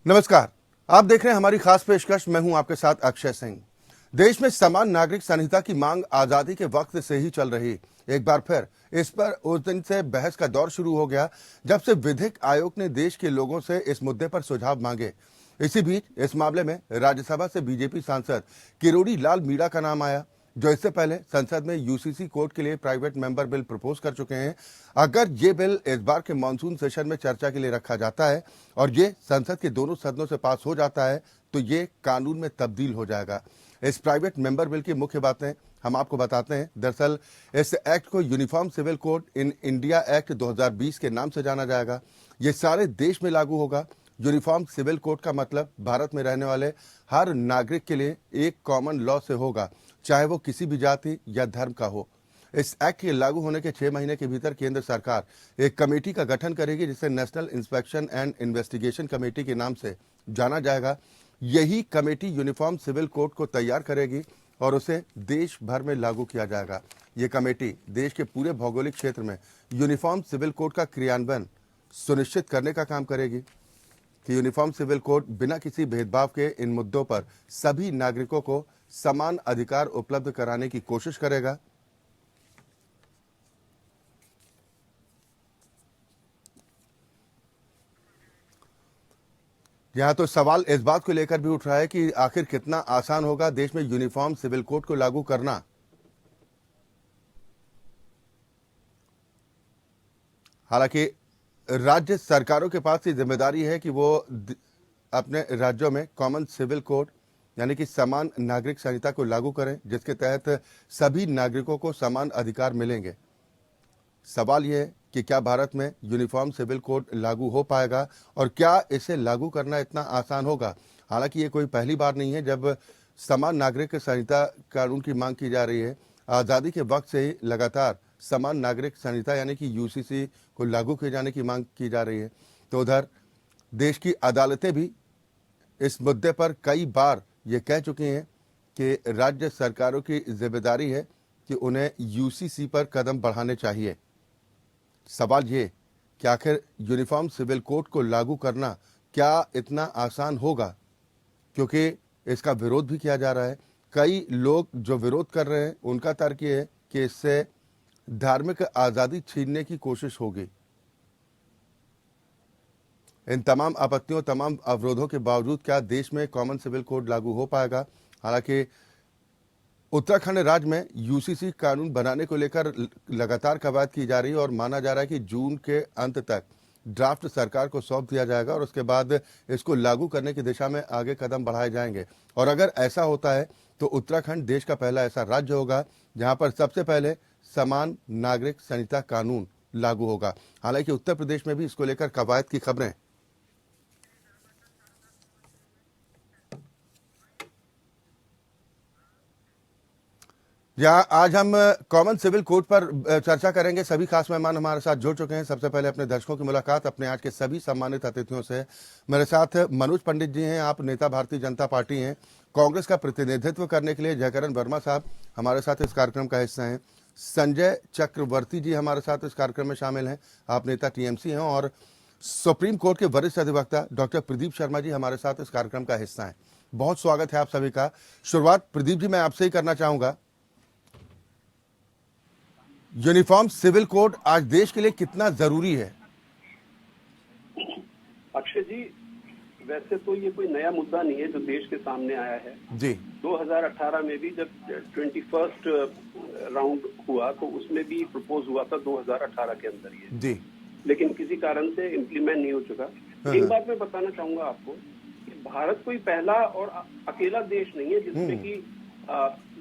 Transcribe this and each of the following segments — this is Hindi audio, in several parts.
नमस्कार। आप देख रहे हैं हमारी खास पेशकश। मैं हूं आपके साथ अक्षय सिंह। देश में समान नागरिक संहिता की मांग आजादी के वक्त से ही चल रही। एक बार फिर इस पर उस दिन से बहस का दौर शुरू हो गया जब से विधिक आयोग ने देश के लोगों से इस मुद्दे पर सुझाव मांगे। इसी बीच इस मामले में राज्यसभा से बीजेपी सांसद किरोड़ी लाल मीणा का नाम आया, जो इससे पहले संसद में यूसीसी कोर्ट के लिए प्राइवेट मेंबर बिल प्रपोज कर चुके हैं। अगर ये बिल इस बार के मानसून सेशन में चर्चा के लिए रखा जाता है और ये संसद के दोनों सदनों से पास हो जाता है तो ये कानून में तब्दील हो जाएगा। इस प्राइवेट मेंबर बिल की मुख्य बातें हम आपको बताते हैं। दरअसल इस एक्ट को uniform civil code in India act 2020 के नाम से जाना जाएगा। ये सारे देश में लागू होगा। यूनिफॉर्म सिविल कोड का मतलब भारत में रहने वाले हर नागरिक के लिए एक कॉमन लॉ से होगा, चाहे वो किसी भी जाति या धर्म का हो। इस एक्ट के लागू होने के 6 महीने के भीतर केंद्र सरकार एक कमेटी का गठन करेगी, जिसे national inspection and investigation committee के नाम से जाना जाएगा। यही कमेटी यूनिफॉर्म सिविल कोड को तैयार करेगी और उसे देश भर में लागू किया जाएगा। ये कमेटी देश के पूरे भौगोलिक क्षेत्र में यूनिफॉर्म सिविल कोड का क्रियान्वयन सुनिश्चित करने का काम करेगी कि यूनिफॉर्म सिविल कोड बिना किसी भेदभाव के इन मुद्दों पर सभी नागरिकों को समान अधिकार उपलब्ध कराने की कोशिश करेगा। यहां तो सवाल इस बात को लेकर भी उठ रहा है कि आखिर कितना आसान होगा देश में यूनिफॉर्म सिविल कोड को लागू करना। हालांकि राज्य सरकारों के पास ये जिम्मेदारी है कि वो अपने राज्यों में कॉमन सिविल कोड यानी कि समान नागरिक संहिता को लागू करें, जिसके तहत सभी नागरिकों को समान अधिकार मिलेंगे। सवाल यह है कि क्या भारत में यूनिफॉर्म सिविल कोड लागू हो पाएगा और क्या इसे लागू करना इतना आसान होगा। हालांकि ये कोई पहली बार नहीं है जब समान नागरिक संहिता कानून की मांग की जा रही है। आज़ादी के वक्त से ही लगातार समान नागरिक संहिता यानी कि यूसीसी को लागू किए जाने की मांग की जा रही है। तो उधर देश की अदालतें भी इस मुद्दे पर कई बार ये कह चुकी हैं कि राज्य सरकारों की जिम्मेदारी है कि उन्हें यूसीसी पर कदम बढ़ाने चाहिए। सवाल ये कि आखिर यूनिफॉर्म सिविल कोड को लागू करना क्या इतना आसान होगा, क्योंकि इसका विरोध भी किया जा रहा है। कई लोग जो विरोध कर रहे हैं उनका तर्क ये है कि इससे धार्मिक आज़ादी छीनने की कोशिश होगी। इन तमाम आपत्तियों, तमाम अवरोधों के बावजूद क्या देश में कॉमन सिविल कोड लागू हो पाएगा। हालांकि उत्तराखंड राज्य में यूसीसी कानून बनाने को लेकर लगातार कवायद की जा रही है और माना जा रहा है कि जून के अंत तक ड्राफ्ट सरकार को सौंप दिया जाएगा और उसके बाद इसको लागू करने की दिशा में आगे कदम बढ़ाए जाएंगे। और अगर ऐसा होता है तो उत्तराखंड देश का पहला ऐसा राज्य होगा जहां पर सबसे पहले समान नागरिक संहिता कानून लागू होगा। हालांकि उत्तर प्रदेश में भी इसको लेकर कवायद की खबरें। जहां आज हम कॉमन सिविल कोड पर चर्चा करेंगे। सभी खास मेहमान हमारे साथ जुड़ चुके हैं। सबसे पहले अपने दर्शकों की मुलाकात अपने आज के सभी सम्मानित अतिथियों से। मेरे साथ मनोज पंडित जी हैं, आप नेता भारतीय जनता पार्टी हैं। कांग्रेस का प्रतिनिधित्व करने के लिए जयकरण वर्मा साहब हमारे साथ इस कार्यक्रम का हिस्सा हैं। संजय चक्रवर्ती जी हमारे साथ इस कार्यक्रम में शामिल हैं, आप नेता टीएमसी हैं। और सुप्रीम कोर्ट के वरिष्ठ अधिवक्ता डॉक्टर प्रदीप शर्मा जी हमारे साथ इस कार्यक्रम का हिस्सा हैं। बहुत स्वागत है आप सभी का। शुरुआत प्रदीप जी मैं आपसे ही करना चाहूंगा। यूनिफॉर्म सिविल कोड आज देश के लिए कितना जरूरी है? अक्षय जी, वैसे तो ये कोई नया मुद्दा नहीं है जो देश के सामने आया है जी। 2018 में भी जब 21st राउंड हुआ तो उसमें भी प्रपोज हुआ था 2018 के अंदर ये जी। लेकिन किसी कारण से इम्प्लीमेंट नहीं हो चुका। एक बात मैं बताना चाहूंगा आपको कि भारत कोई पहला और अकेला देश नहीं है जिसमें कि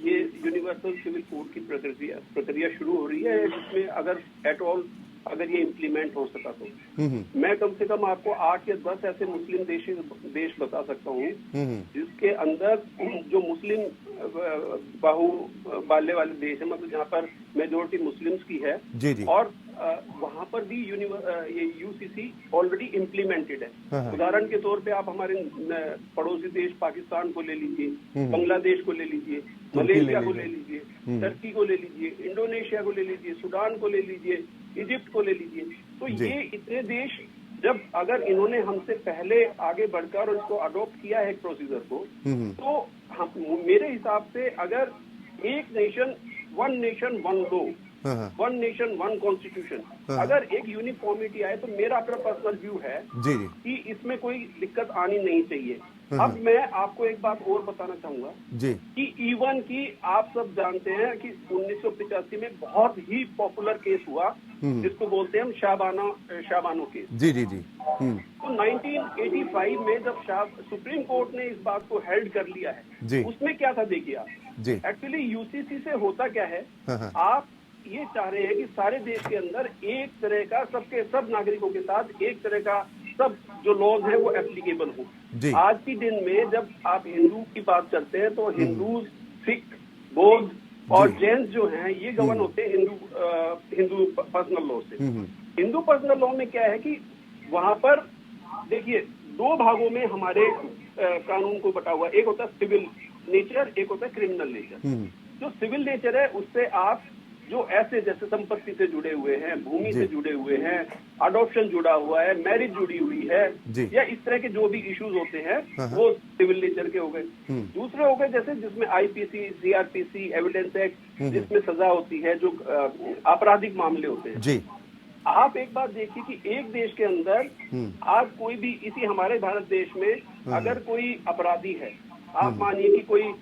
ये यूनिवर्सल सिविल कोड की प्रक्रिया शुरू हो रही है, जिसमें अगर एट ऑल अगर ये इम्प्लीमेंट हो सका तो मैं कम से कम आपको 8 या 10 ऐसे मुस्लिम देश बता सकता हूँ जिसके अंदर जो मुस्लिम बाल्य वाले देश है, मतलब जहाँ पर मेजोरिटी मुस्लिम्स की है जी जी। और वहां पर भी ये यूसीसी ऑलरेडी इम्प्लीमेंटेड है। उदाहरण के तौर पे आप हमारे पड़ोसी देश पाकिस्तान को ले लीजिए, बांग्लादेश को ले लीजिए, मलेशिया को ले लीजिए, टर्की को ले लीजिए, इंडोनेशिया को ले लीजिए, सूडान को ले लीजिए, इजिप्ट को ले लीजिए। तो ये इतने देश जब अगर इन्होंने हमसे पहले आगे बढ़कर और इसको अडॉप्ट किया है प्रोसीजर को, तो हम मेरे हिसाब से अगर एक nation one law, one nation one constitution, अगर एक यूनिफॉर्मिटी आए तो मेरा अपना पर्सनल व्यू है जी कि इसमें कोई दिक्कत आनी नहीं चाहिए। अब मैं आपको एक बात और बताना चाहूंगा जी कि इवन की आप सब जानते हैं कि 1985 में बहुत ही पॉपुलर केस हुआ जिसको बोलते हैं हम शाबानो केस। जी जी जी तो 1985 में जब सुप्रीम कोर्ट ने इस बात को हेल्ड कर लिया जी। है, उसमें क्या था देखिए आप, जी एक्चुअली यूसीसी से होता क्या है, आप ये चाह रहे हैं कि सारे देश के अंदर एक तरह का सब नागरिकों के साथ एक तरह का सब जो लॉज है वो एप्लीकेबल जी। हो। आज की दिन में जब आप हिंदू की बात करते हैं तो हिंदू, सिख, बौद्ध और जैन जो हैं ये गवर्न होते हैं हिंदू पर्सनल लॉ से। हिंदू पर्सनल लॉ में क्या है कि वहां पर देखिए दो भागों में हमारे कानून को बटा हुआ, एक होता है सिविल नेचर, एक होता है क्रिमिनल नेचर। जो सिविल नेचर है उससे आप जो ऐसे जैसे संपत्ति से जुड़े हुए हैं, भूमि से जुड़े हुए हैं, अडॉप्शन जुड़ा हुआ है, मैरिज जुड़ी हुई है, या इस तरह के जो भी इश्यूज होते हैं वो सिविल नेचर के हो गए। दूसरे हो गए जैसे जिसमें आईपीसी, सीआरपीसी, एविडेंस एक्ट जिसमें सजा होती है, जो आपराधिक मामले होते हैं। जी आप एक बात देखिए कि एक देश के अंदर आज कोई भी इसी हमारे भारत देश में अगर कोई अपराधी है, आप मानिए कि कोई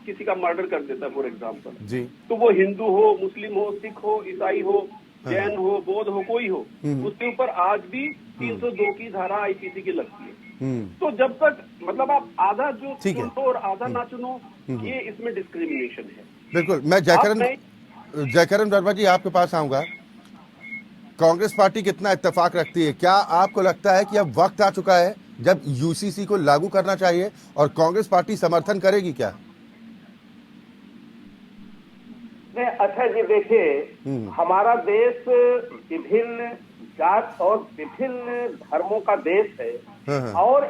किसी का मर्डर कर देता है फॉर एग्जाम्पल जी, तो वो हिंदू हो, मुस्लिम हो, सिख हो, ईसाई हो, जैन हो, बौद्ध हो, कोई हो, उसके ऊपर आज भी 302 की धारा आईपीसी की लगती है। तो जब तक मतलब आप आधा जो चुनो और आधा ना चुनो, ये इसमें डिस्क्रिमिनेशन है। बिल्कुल। मैं जयकरण वर्मा जी आपके पास आऊंगा। कांग्रेस पार्टी कितना इत्तेफाक रखती है? क्या आपको लगता है कि अब वक्त आ चुका है जब यूसीसी को लागू करना चाहिए, और कांग्रेस पार्टी समर्थन करेगी क्या? अच्छा जी, देखिए हमारा देश विभिन्न जात और विभिन्न धर्मों का देश है, और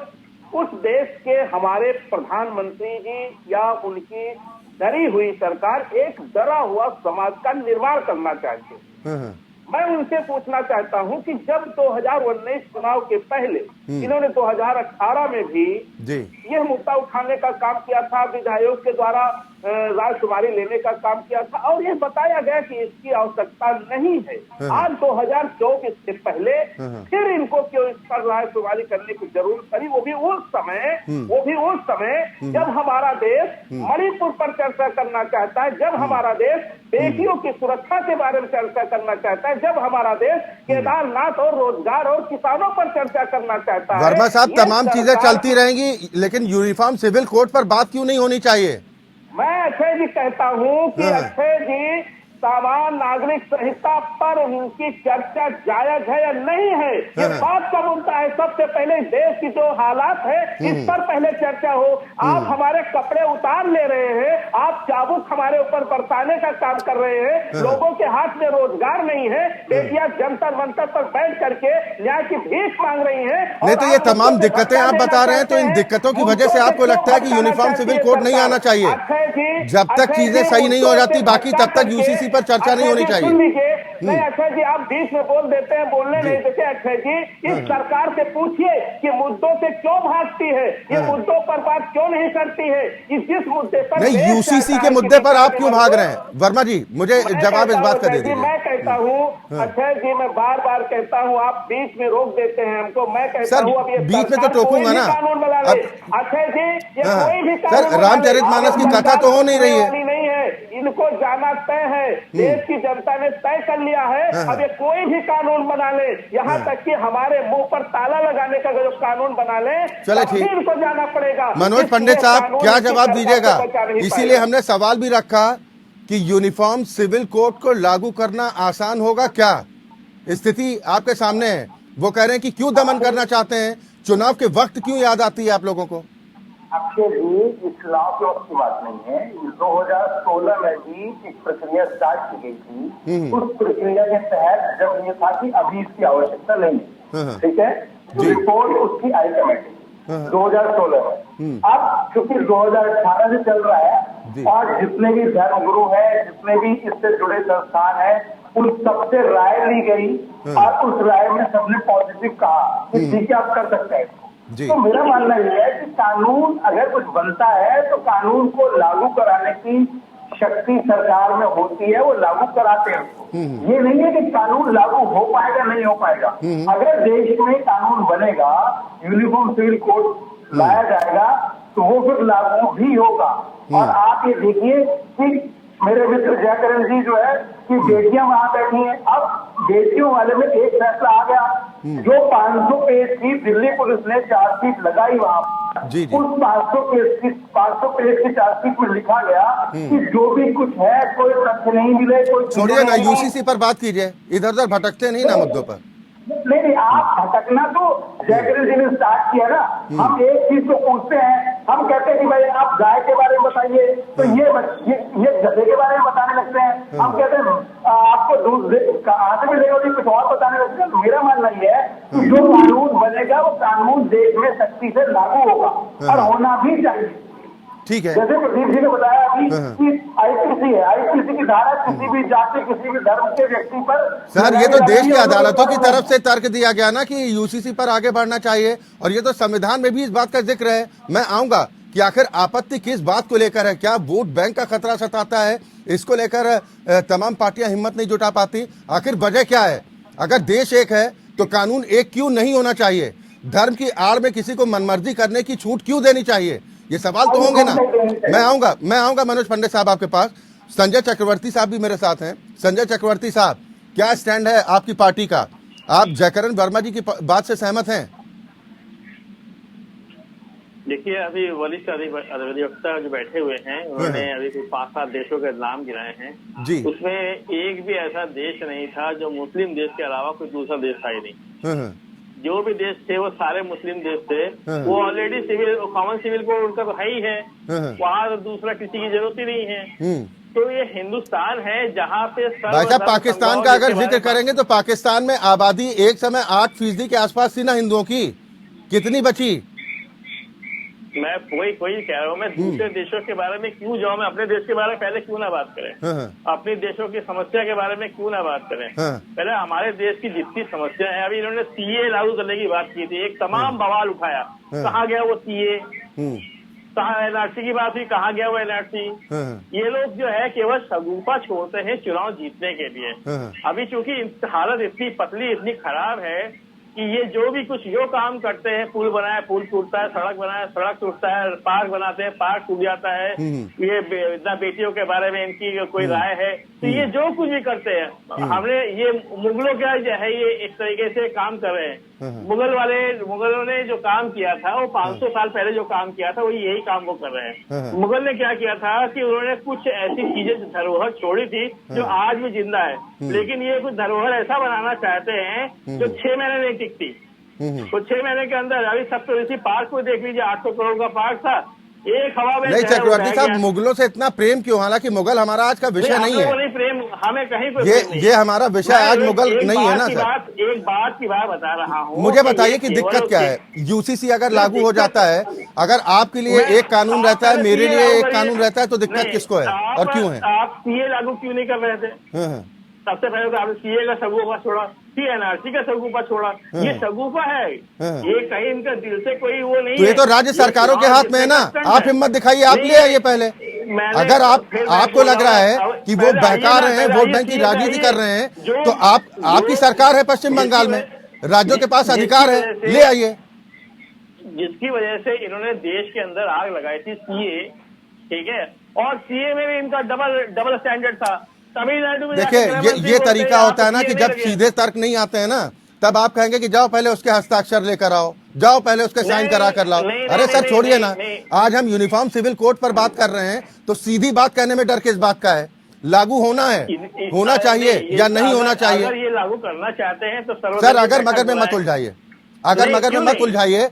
उस देश के हमारे प्रधानमंत्री जी या उनकी डरी हुई सरकार एक डरा हुआ समाज का निर्माण करना चाहती है। मैं उनसे पूछना चाहता हूं कि जब 2019 चुनाव के पहले इन्होंने 2018 में भी यह मुद्दा उठाने का काम किया था, विधायक के द्वारा राजकुमारी लेने का काम किया था, और ये बताया गया कि इसकी आवश्यकता नहीं है। आज 2024 से पहले फिर इनको क्यों इस पर राजकुमारी करने की जरूरत पड़ी, वो भी उस समय जब हमारा देश मणिपुर पर चर्चा करना चाहता है, जब हमारा देश बेटियों की सुरक्षा के बारे में चर्चा करना चाहता है, जब हमारा देश केदारनाथ और रोजगार और किसानों पर चर्चा करना चाहता है। वर्मा साहब, तमाम चीजें चलती रहेंगी, लेकिन यूनिफॉर्म सिविल कोड पर बात क्यों नहीं होनी चाहिए? मैं अक्षय जी कहता हूं कि अक्षय जी, सामान्य नागरिक संहिता पर उनकी चर्चा जायज है या नहीं है, ये बात का मुद्दा है। सबसे पहले देश की जो हालात है इस पर पहले चर्चा हो। आप हमारे कपड़े उतार ले रहे हैं, आप चाबुक हमारे ऊपर बरसाने का काम कर रहे हैं, लोगों के हाथ में रोजगार नहीं है, बेटियां जंतर मंतर पर बैठ करके न्याय की भीख मांग रही हैं। नहीं तो ये तमाम दिक्कतें आप बता रहे हैं, तो इन दिक्कतों की वजह से आपको लगता है कि यूनिफॉर्म सिविल कोड नहीं आना चाहिए? जब तक चीजें सही नहीं हो जाती बाकी, तब तक यूसीसी पर चर्चा नहीं होनी चाहिए। नहीं अक्षय जी, आप बीच में बोल देते हैं, बोलने नहीं देते। अक्षय जी, इस सरकार से पूछिए कि मुद्दों से क्यों भागती है, ये मुद्दों पर बात क्यों नहीं करती है। जिस मुद्दे पर नहीं, यूसीसी के मुद्दे पर आप क्यों भाग रहे हैं? वर्मा जी, मुझे जवाब इस बात का दे दीजिए। मैं कहता हूँ अक्षय जी, मैं बार बार कहता हूँ, आप बीच में रोक देते हैं हमको। मैं कहता हूँ अब ये बीच में तो टोकूंगा ना कानून बना ले। अक्षय जी, ये कोई भी सर, रामचरितमानस की कथा तो हो नहीं रही है। नहीं है, इनको जाना तय है, देश की जनता ने तय कर लिया है। अब ये कोई भी कानून बना ले, यहाँ तक कि हमारे मुंह पर ताला लगाने का जो कानून बना ले, चले ठीक, इनको जाना पड़ेगा। मनोज पंडित साहब क्या जवाब दीजिएगा? इसीलिए हमने सवाल भी रखा कि यूनिफॉर्म सिविल कोड को लागू करना आसान होगा क्या? स्थिति आपके सामने है। वो कह रहे हैं कि क्यों दमन करना चाहते हैं, चुनाव के वक्त क्यों याद आती है आप लोगों को? आपके भी इस चुनाव के वक्त की बात नहीं है। 2016 में भी एक प्रक्रिया स्टार्ट की गई थी। उस प्रक्रिया के तहत जब ये था कि अभी इसकी आवश्यकता नहीं है, ठीक है, तो रिपोर्ट उसकी आई कमेटी 2016 में। अब चूंकि 2018 से चल रहा है, और जितने भी धर्मगुरु हैं, जितने भी इससे जुड़े संस्थान हैं, उन सबसे राय ली गई और उस राय में सबने पॉजिटिव कहा कि ठीक है आप कर सकते हैं जी। तो मेरा मानना यह है कि कानून अगर कुछ बनता है तो कानून को लागू कराने की शक्ति सरकार में होती है, वो लागू कराते हैं उसको। ये नहीं है कि कानून लागू हो पाएगा नहीं हो पाएगा। अगर देश में कानून बनेगा, यूनिफॉर्म सिविल कोड लाया जाएगा तो वो फिर लागू भी होगा। और आप ये देखिए कि मेरे मित्र जयकरण जी जो है कि बेटियां वहां बैठी हैं, अब बेटियों वाले में एक फैसला आ गया जो 500 पेज की दिल्ली पुलिस ने चार्जशीट लगाई वहां जी जी। उस 500 पेज की चार्जशीट में लिखा गया कि जो भी कुछ है कोई तथ्य नहीं मिले, कोई छोड़िए ना, यूसीसी पर बात कीजिए, इधर उधर भटकते नहीं ना मुद्दों पर। नहीं आप भटकना तो जयकरण जी ने स्टार्ट किया ना। हम एक चीज को पूछते हैं, हम कहते हैं कि भाई आप गाय के बारे में बताइए तो ये गधे के बारे में बताने लगते हैं। हम कहते हैं आपको दूध कहाँ से मिलेगा, कुछ और बताने लगते हैं। मेरा मानना यह है कि जो कानून बनेगा वो कानून देश में सख्ती से लागू होगा और होना भी चाहिए। ठीक है, जैसे प्रदीप जी ने बताया अभी कि आईपीसी है, आईपीसी की धारा किसी भी जाति किसी भी धर्म के व्यक्ति पर। सर ये तो देश की अदालतों की तरफ से तर्क दिया गया ना कि यूसीसी पर आगे बढ़ना चाहिए, और ये तो संविधान में भी इस बात का जिक्र है। मैं आऊंगा कि आखिर आपत्ति किस बात को लेकर है, क्या वोट बैंक का खतरा सताता है, इसको लेकर तमाम पार्टियां हिम्मत नहीं जुटा पाती, आखिर वजह क्या है? अगर देश एक है तो कानून एक क्यों नहीं होना चाहिए? धर्म की आड़ में किसी को मनमर्जी करने की छूट क्यों देनी चाहिए? ये सवाल तो होंगे ना। मैं आऊंगा मनोज पंडित साहब आपके पास। संजय चक्रवर्ती साहब भी मेरे साथ हैं। संजय चक्रवर्ती साहब, क्या स्टैंड है आपकी पार्टी का? आप जयकरण वर्मा जी की बात से सहमत हैं? देखिए, अभी वरिष्ठ अधिवक्ता जो बैठे हुए हैं उन्होंने अभी कुछ 5-7 देशों के नाम गिनाए हैं जी। उसमें एक भी ऐसा देश नहीं था जो मुस्लिम देश के अलावा कोई दूसरा देश था ही नहीं। जो भी देश थे वो सारे मुस्लिम देश थे। वो already civil common civil code उनका तो है ही है, वहाँ तो दूसरा किसी की जरूरत ही नहीं है। तो ये हिंदुस्तान है जहाँ पे भाई साहब, पाकिस्तान का अगर जिक्र करेंगे तो पाकिस्तान में आबादी एक समय 8% के आसपास थी ना हिंदुओं की, कितनी बची? मैं वही कह रहा हूँ, मैं दूसरे देशों के बारे में क्यों जाऊँ? मैं अपने देश के बारे में पहले क्यों ना बात करें? अपने देशों की समस्या के बारे में क्यों ना बात करें? पहले हमारे देश की जितनी समस्या है, अभी इन्होंने सीए लागू करने की बात की थी, एक तमाम बवाल उठाया, कहाँ गया वो सीए? कहाँ एनआरसी की बात हुई, कहाँ गया वो एनआरसी? ये लोग जो है केवल शगुफा छोड़ते हैं चुनाव जीतने के लिए। अभी चूंकि हालत इतनी पतली, इतनी खराब है कि ये जो भी कुछ जो काम करते हैं, पुल बनाया पुल टूटता है, सड़क बनाया सड़क टूटता है, पार्क बनाते हैं पार्क टूट जाता है, ये इतना बेटियों के बारे में इनकी कोई राय है, तो ये जो कुछ भी करते हैं हमने ये मुगलों का जो है ये इस तरीके से काम कर रहे हैं। मुगलों ने जो काम किया था वो 500 साल पहले जो काम किया था वो यही काम वो कर रहे हैं। मुगल ने क्या किया था कि उन्होंने कुछ ऐसी चीजें धरोहर छोड़ी थी जो आज भी जिंदा है, लेकिन ये कुछ धरोहर ऐसा बनाना चाहते हैं जो 6 महीने नहीं टिकती। तो 6 महीने के अंदर अभी सप्तऋषि पार्क को देख लीजिए, 800 करोड़ का पार्क था, एक हवा में नहीं। चक्रवर्ती साहब, मुगलों से इतना प्रेम क्यों? हालांकि मुगल हमारा आज का विषय नहीं है, नहीं प्रेम हमें कहीं पर ये हमारा विषय आज मुगल नहीं है ना सर। एक बात की बात बता रहा हूँ, मुझे बताइए कि दिक्कत क्या है? यूसीसी अगर लागू हो जाता है, अगर आपके लिए एक कानून रहता है, मेरे लिए एक कानून रहता है, तो दिक्कत किसको है और क्यों है? आप सीए लागू क्यों नहीं कर रहे थे? सबसे पहले तो आपने सीए का शगुफा छोड़ा, फिर एनआरसी का शगुफा छोड़ा। ये शगुफा है, ये कहीं इनका दिल से कोई वो नहीं है। तो ये तो राज्य सरकारों के हाथ में है ना। आप हिम्मत दिखाइए, आप ले आइए पहले। अगर आपको लग रहा है कि वो बहका रहे हैं, वोट बैंक की राजनीति कर रहे हैं, तो आपकी सरकार है पश्चिम बंगाल में, राज्यों के पास अधिकार है, ले आइए। जिसकी वजह से इन्होंने देश के अंदर आग लगाई थी सीए, ठीक है, और सीए में भी इनका डबल स्टैंडर्ड था। तमिलनाडु में देखिए, ये तरीका होता है ना कि जब सीधे तर्क नहीं आते हैं ना, तब आप कहेंगे कि जाओ पहले उसके हस्ताक्षर लेकर आओ, जाओ पहले उसके साइन करा कर लाओ। अरे सर छोड़िए ना, आज हम यूनिफॉर्म सिविल कोड पर बात कर रहे हैं, तो सीधी बात कहने में डर किस बात का है? लागू होना है, होना चाहिए या नहीं होना चाहिए? अगर ये लागू करना चाहते हैं तो सर अगर मगर में मत उलझाइए, अगर मगर में मत उलझाइए।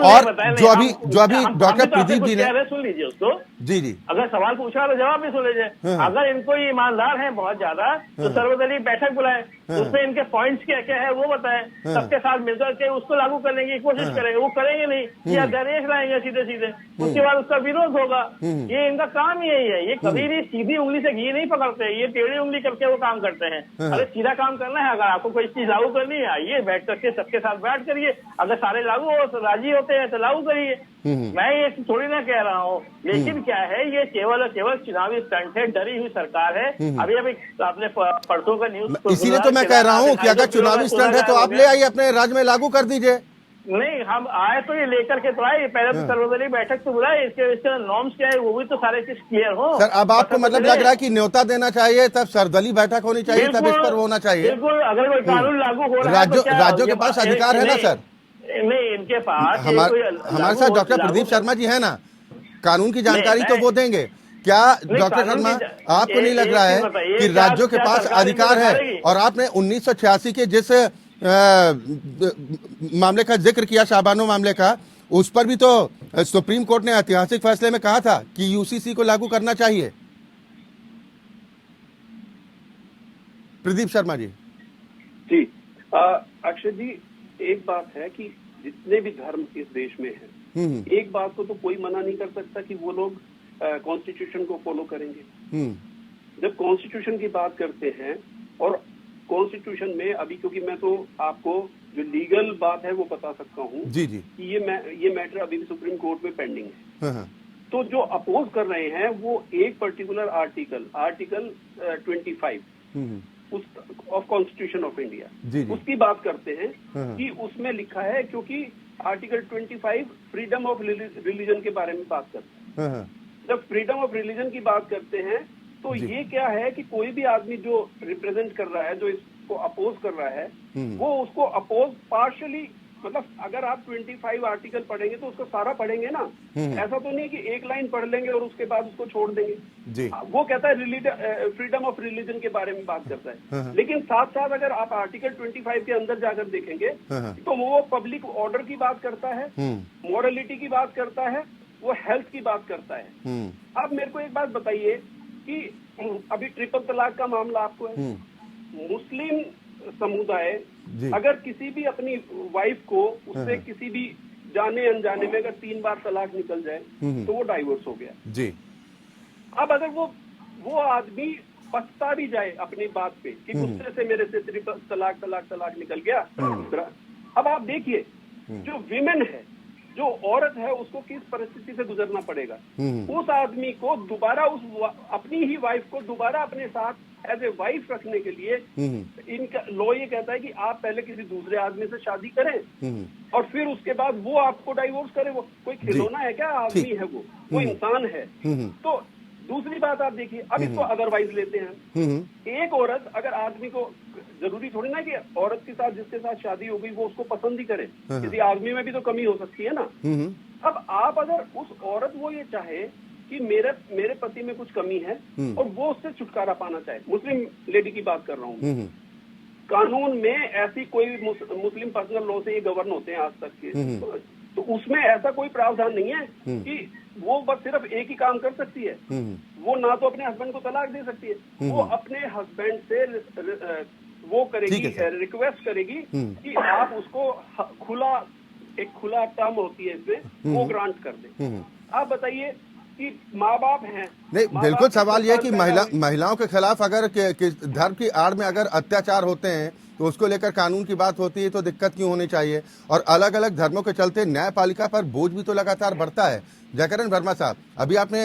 और जो अभी डॉक्टर प्रदीप जी ने, सुन लीजिए उसको, जी जी। अगर सवाल पूछा तो जवाब भी सुन लीजिए। अगर इनको ये ईमानदार हैं बहुत ज्यादा तो सर्वदलीय बैठक बुलाए, उसमें इनके पॉइंट्स क्या क्या है वो बताएं, सबके साथ मिलकर के उसको लागू करने की कोशिश करेंगे। वो करेंगे नहीं, ये अध्यादेश लाएंगे सीधे सीधे, उसके बाद उसका विरोध होगा। ये इनका काम ही यही है। ये कभी भी सीधी उंगली से घी नहीं पकड़ते, ये टेढ़ी उंगली करके वो काम करते हैं। अरे सीधा काम करना है, अगर आपको कोई चीज लागू करनी है आइए बैठ करके सबके साथ बैठ करिए, अगर सारे लागू हो तो राजी होते हैं तो लागू करिए। मैं ये थोड़ी ना कह रहा हूँ, लेकिन क्या है ये केवल और केवल चुनावी स्टंट है, डरी हुई सरकार है। अभी आपने परसों का न्यूज, इसीलिए तो मैं कह रहा हूँ कि अगर चुनावी स्टंट है तो आप ले आइए अपने राज्य में लागू कर दीजिए। नहीं, हम आए तो ये लेकर के तो आए, पहले तो सर्वदलीय बैठक तो बुलाए, इसके नॉर्म्स क्या है वो भी तो सारे चीज क्लियर हो। सर अब आपको मतलब लग रहा है कि न्योता देना चाहिए, तब सर्वदलीय बैठक होनी चाहिए, तब इस पर होना चाहिए। बिल्कुल, अगर कोई कानून लागू हो रहा है राज्यों के पास अधिकार है ना सर। नहीं, इनके पास हमारे साथ डॉक्टर प्रदीप शर्मा जी है ना, कानून की जानकारी तो वो देंगे। क्या डॉक्टर शर्मा आपको नहीं लग रहा है कि राज्यों के पास अधिकार है? और आपने 1986 के जिस मामले का जिक्र किया, शाहबानो मामले का, उस पर भी तो सुप्रीम कोर्ट ने ऐतिहासिक फैसले में कहा था कि यूसीसी को लागू करना चाहिए। प्रदीप शर्मा जी। जी अक्षय जी, एक बात है कि जितने भी धर्म इस देश में हैं, एक बात को तो कोई मना नहीं कर सकता कि वो लोग कॉन्स्टिट्यूशन को फॉलो करेंगे। जब कॉन्स्टिट्यूशन की बात करते हैं, और कॉन्स्टिट्यूशन में अभी, क्योंकि मैं तो आपको जो लीगल बात है वो बता सकता हूँ जी जी, कि ये मैटर अभी भी सुप्रीम कोर्ट में पेंडिंग है। तो जो अपोज कर रहे हैं वो एक particular article 25 of constitution of India, उसकी बात करते हैं कि उसमें लिखा है, क्योंकि आर्टिकल 25 फ्रीडम ऑफ रिलीजन के बारे में बात करते हैं। जब फ्रीडम ऑफ रिलीजन की बात करते हैं तो ये क्या है कि कोई भी आदमी जो रिप्रेजेंट कर रहा है, जो इसको अपोज कर रहा है, वो उसको अपोज पार्शियली, मतलब अगर आप 25 आर्टिकल पढ़ेंगे तो उसको सारा पढ़ेंगे ना। ऐसा तो नहीं कि एक लाइन पढ़ लेंगे और उसके बाद उसको छोड़ देंगे जी। वो कहता है फ्रीडम ऑफ रिलीजन के बारे में बात करता है, लेकिन साथ साथ अगर आप आर्टिकल 25 के अंदर जाकर देखेंगे तो वो पब्लिक ऑर्डर की बात करता है, मॉरलिटी की बात करता है, वो हेल्थ की बात करता है। अब मेरे को एक बात बताइए कि अभी ट्रिपल तलाक का मामला आपको है, मुस्लिम समुदाय अगर किसी भी अपनी वाइफ को उससे किसी भी जाने अनजाने में अगर 3 बार तलाक निकल जाए तो वो डाइवोर्स हो गया जी। अब अगर वो आदमी पछता भी जाए अपनी बात पे कि गुस्से से मेरे से ट्रिपल तलाक निकल गया, अब आप देखिए जो विमेन है, जो औरत है, उसको किस परिस्थिति से गुजरना पड़ेगा। उस आदमी को दोबारा अपनी ही वाइफ को दोबारा अपने साथ एज ए वाइफ रखने के लिए इनका लॉ ये कहता है कि आप पहले किसी दूसरे आदमी से शादी करें और फिर उसके बाद वो आपको डाइवोर्स करे। वो कोई खिलौना है क्या? आदमी है, वो इंसान है। तो दूसरी बात आप देखिए, अब इसको अदरवाइज लेते हैं। एक औरत अगर आदमी को, जरूरी थोड़ी ना कि औरत के साथ जिसके साथ शादी हो गई वो उसको पसंद ही करे, किसी आदमी में भी तो कमी हो सकती है ना। अब आप अगर उस औरत वो ये चाहे कि मेरे पति में कुछ कमी है और वो उससे छुटकारा पाना चाहे, मुस्लिम लेडी की बात कर रहा हूँ, कानून में ऐसी कोई मुस्लिम पर्सनल लॉ से ये गवर्न होते हैं आज तक के, तो उसमें ऐसा कोई प्रावधान नहीं है कि वो बस सिर्फ एक ही काम कर सकती है। वो ना तो अपने हस्बैंड को तलाक दे सकती है, वो अपने हस्बैंड से वो करेगी, रिक्वेस्ट करेगी कि आप उसको खुला टर्म होती है इसमें, वो ग्रांट कर दे। आप बताइए कि माँ बाप हैं, नहीं बिल्कुल सवाल यह कि महिलाओं के खिलाफ अगर धर्म की आड़ में अगर अत्याचार होते हैं तो उसको लेकर कानून की बात होती है, तो दिक्कत क्यों होनी चाहिए। और अलग अलग धर्मों के चलते न्यायपालिका पर बोझ भी तो लगातार बढ़ता है। जयकरण वर्मा साहब, अभी आपने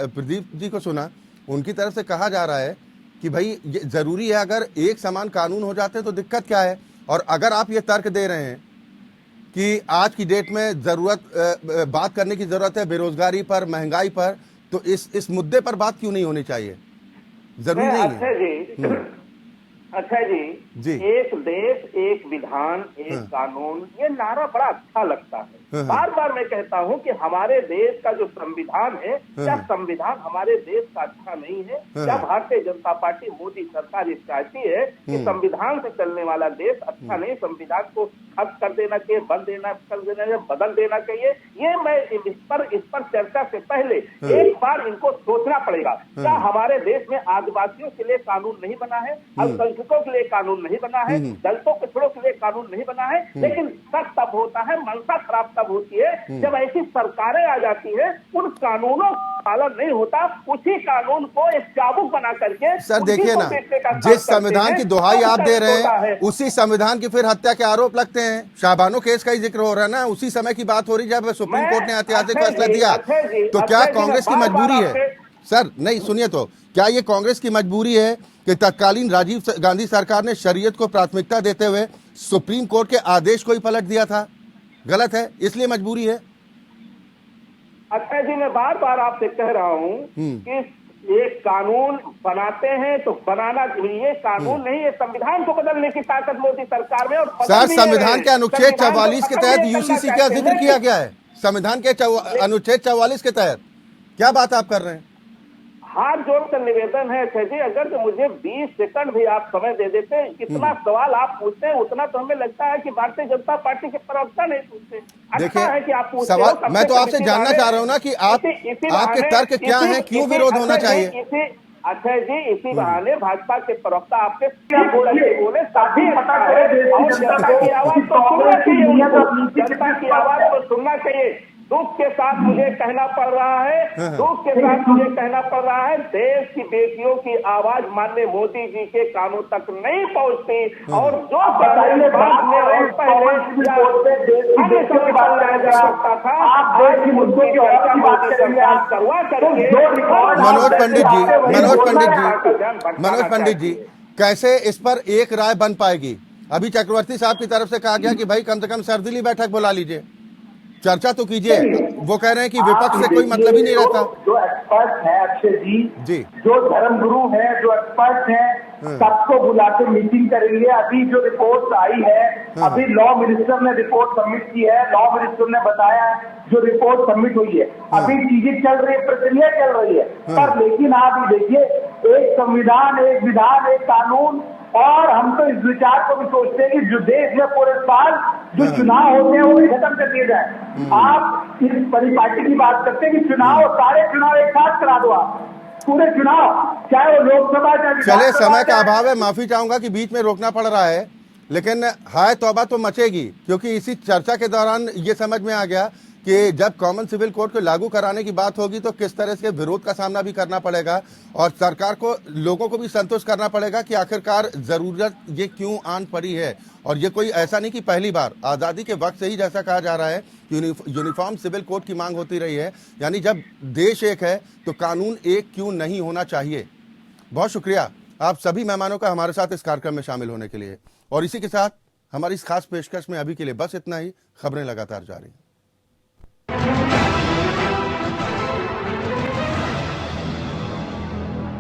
प्रदीप जी को सुना, उनकी तरफ से कहा जा रहा है कि भाई ये जरूरी है, अगर एक समान कानून हो जाते तो दिक्कत क्या है। और अगर आप ये तर्क दे रहे हैं कि आज की डेट में बात करने की जरूरत है बेरोजगारी पर, महंगाई पर, तो इस मुद्दे पर बात क्यों नहीं होनी चाहिए? जरूरी नहीं है। अच्छा जी, एक देश एक विधान एक कानून, ये नारा बड़ा अच्छा लगता है। बार बार मैं कहता हूं कि हमारे देश का जो संविधान है, क्या संविधान हमारे देश का अच्छा नहीं है? क्या भारतीय जनता पार्टी, मोदी सरकार ये चाहती है कि संविधान से चलने वाला देश अच्छा नहीं, संविधान को खत्म कर देना चाहिए, बदल देना चाहिए? ये मैं इस पर चर्चा से पहले एक बार इनको सोचना पड़ेगा। क्या हमारे देश में आदिवासियों के लिए कानून नहीं बना है, अल्पसंख्यकों के लिए कानून नहीं बना है, दलितों पिछड़ों के लिए कानून नहीं बना है? लेकिन सच तब होता है, मनसा खराब तब होती है जब ऐसी सरकारें आ जाती है, उन कानूनों का पालन नहीं होता, उसी कानून को एक चाबुक बना करके। सर देखिए ना, जिस संविधान की दुहाई आप दे रहे हैं उसी संविधान की फिर हत्या के आरोप लगते हैं। शाहबानो केस का ही जिक्र हो रहा है ना, उसी समय की बात हो रही जब सुप्रीम कोर्ट ने ऐतिहासिक फैसला दिया। तो क्या कांग्रेस की मजबूरी है सर? नहीं सुनिए, तो क्या ये कांग्रेस की मजबूरी है कि तत्कालीन राजीव गांधी सरकार ने शरीयत को प्राथमिकता देते हुए सुप्रीम कोर्ट के आदेश को ही पलट दिया था? गलत है, इसलिए मजबूरी है। अक्षय जी, मैं बार बार आपसे कह रहा हूं कि ये कानून बनाते हैं तो बनाना, ये कानून नहीं, ये संविधान को बदलने की ताकत मोदी सरकार में। और सर संविधान के अनुच्छेद 44 के तहत यूसीसी का जिक्र किया गया है। संविधान के अनुच्छेद 44 के तहत क्या बात आप कर रहे हैं? हाथ जोड़कर निवेदन है अक्षय जी, अगर तो मुझे 20 सेकंड भी आप समय दे देते, कितना सवाल आप पूछते हैं उतना तो हमें लगता है कि भारतीय जनता पार्टी के प्रवक्ता नहीं पूछते। देखिए है कि आप पूछते सवाल, हो, मैं तो आपसे जानना चाह रहा हूँ ना कि आपके तर्क क्या हैं, क्यों विरोध होना चाहिए? अक्षय जी, इसी बहाने भाजपा के प्रवक्ता आपसे बोले, साथी पता करे और जनता की आवाज तो सुनना चाहिए, जनता की आवाज तो सुनना चाहिए। दुख के साथ मुझे कहना पड़ रहा है, दुख के साथ मुझे कहना पड़ रहा है, देश की बेटियों की आवाज माननीय मोदी जी के कानों तक नहीं पहुंचती। और जो मनोज पंडित जी, कैसे इस पर एक राय बन पाएगी? अभी चक्रवर्ती साहब की तरफ से कहा गया कि भाई कम से कम सर्वदलीय बैठक बुला लीजिए, चर्चा तो कीजिए। वो कह रहे हैं कि विपक्ष से कोई मतलब ही नहीं रहता। जो एक्सपर्ट है अक्षय जी, जो धर्मगुरु है, जो एक्सपर्ट है, सबको बुला के मीटिंग करेंगे। अभी जो रिपोर्ट आई है, अभी लॉ मिनिस्टर ने रिपोर्ट सबमिट की है, लॉ मिनिस्टर ने बताया जो रिपोर्ट सबमिट हुई है, अभी चीजें चल रही है, प्रक्रिया चल रही है। पर लेकिन आप ये देखिए, एक संविधान, एक विधान, एक कानून, और हम तो इस विचार को भी सोचते हैं कि जो देश में पूरे साल जो चुनाव होते हैं वो भी खत्म कर दिए जाए। आप इस परिपाटी की बात करते हैं कि चुनाव, सारे चुनाव एक साथ करा दो, आप पूरे चुनाव, चाहे वो लोकसभा चाहे। चले, समय का अभाव है, माफी चाहूंगा कि बीच में रोकना पड़ रहा है, लेकिन हाय तौबा तो मचेगी, क्योंकि इसी चर्चा के दौरान ये समझ में आ गया कि जब कॉमन सिविल कोड को लागू कराने की बात होगी तो किस तरह से विरोध का सामना भी करना पड़ेगा, और सरकार को, लोगों को भी संतुष्ट करना पड़ेगा कि आखिरकार जरूरत ये क्यों आन पड़ी है। और ये कोई ऐसा नहीं कि पहली बार, आज़ादी के वक्त से ही जैसा कहा जा रहा है यूनिफॉर्म सिविल कोड की मांग होती रही है, यानी जब देश एक है तो कानून एक क्यों नहीं होना चाहिए। बहुत शुक्रिया आप सभी मेहमानों का हमारे साथ इस कार्यक्रम में शामिल होने के लिए। और इसी के साथ हमारी इस खास पेशकश में अभी के लिए बस इतना ही। खबरें लगातार जारी।